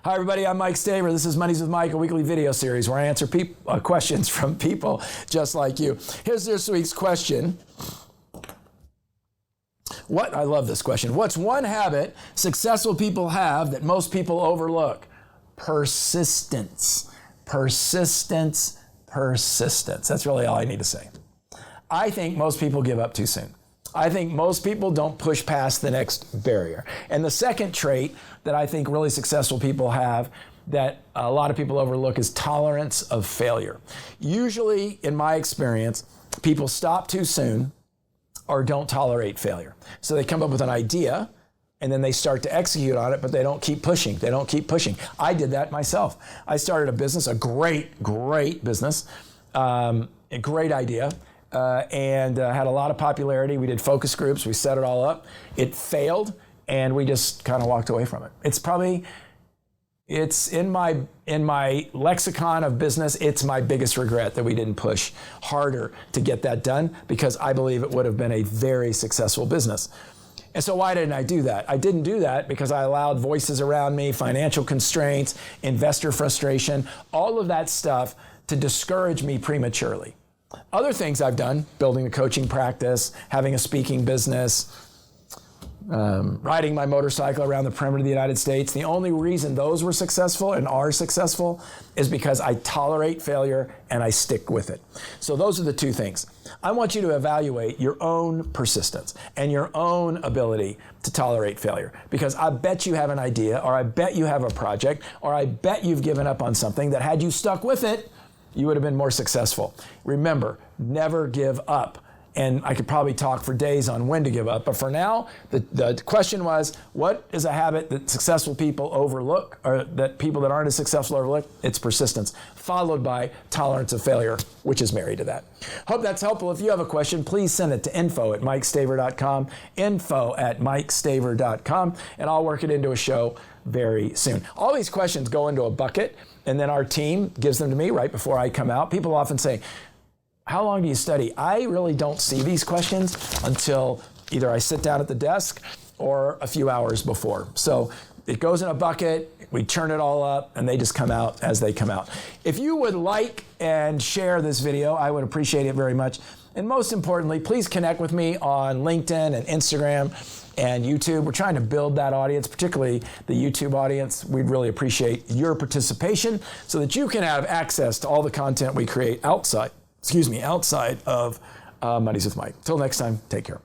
Hi everybody, I'm Mike Staver. This is Mondays with Mike, a weekly video series where I answer questions from people just like you. Here's this week's question. I love this question. What's one habit successful people have that most people overlook? Persistence. Persistence. Persistence. That's really all I need to say. I think most people give up too soon. I think most people don't push past the next barrier. And the second trait that I think really successful people have that a lot of people overlook is tolerance of failure. Usually, in my experience, people stop too soon or don't tolerate failure. So they come up with an idea and then they start to execute on it, but they don't keep pushing. They don't keep pushing. I did that myself. I started a business, a great business, a great idea. And had a lot of popularity. We did focus groups. We set it all up. It failed, and we just kind of walked away from it. It's in my lexicon of business. It's my biggest regret that we didn't push harder to get that done, because I believe it would have been a very successful business. And so why didn't I do that? I didn't do that because I allowed voices around me, financial constraints, investor frustration, all of that stuff to discourage me prematurely. Other things I've done, building a coaching practice, having a speaking business, riding my motorcycle around the perimeter of the United States. The only reason those were successful and are successful is because I tolerate failure and I stick with it. So those are the two things. I want you to evaluate your own persistence and your own ability to tolerate failure, because I bet you have an idea, or I bet you have a project, or I bet you've given up on something that had you stuck with it, you would have been more successful. Remember, never give up. And I could probably talk for days on when to give up. But for now, the question was, what is a habit that successful people overlook, or that people that aren't as successful overlook? It's persistence, followed by tolerance of failure, which is married to that. Hope that's helpful. If you have a question, please send it to info@mikestaver.com, info@mikestaver.com, and I'll work it into a show very soon. All these questions go into a bucket, and then our team gives them to me right before I come out. People often say, how long do you study? I really don't see these questions until either I sit down at the desk or a few hours before. So it goes in a bucket, we churn it all up, and they just come out as they come out. If you would like and share this video, I would appreciate it very much. And most importantly, please connect with me on LinkedIn and Instagram and YouTube. We're trying to build that audience, particularly the YouTube audience. We'd really appreciate your participation so that you can have access to all the content we create outside of Mondays with Mike. Till next time, take care.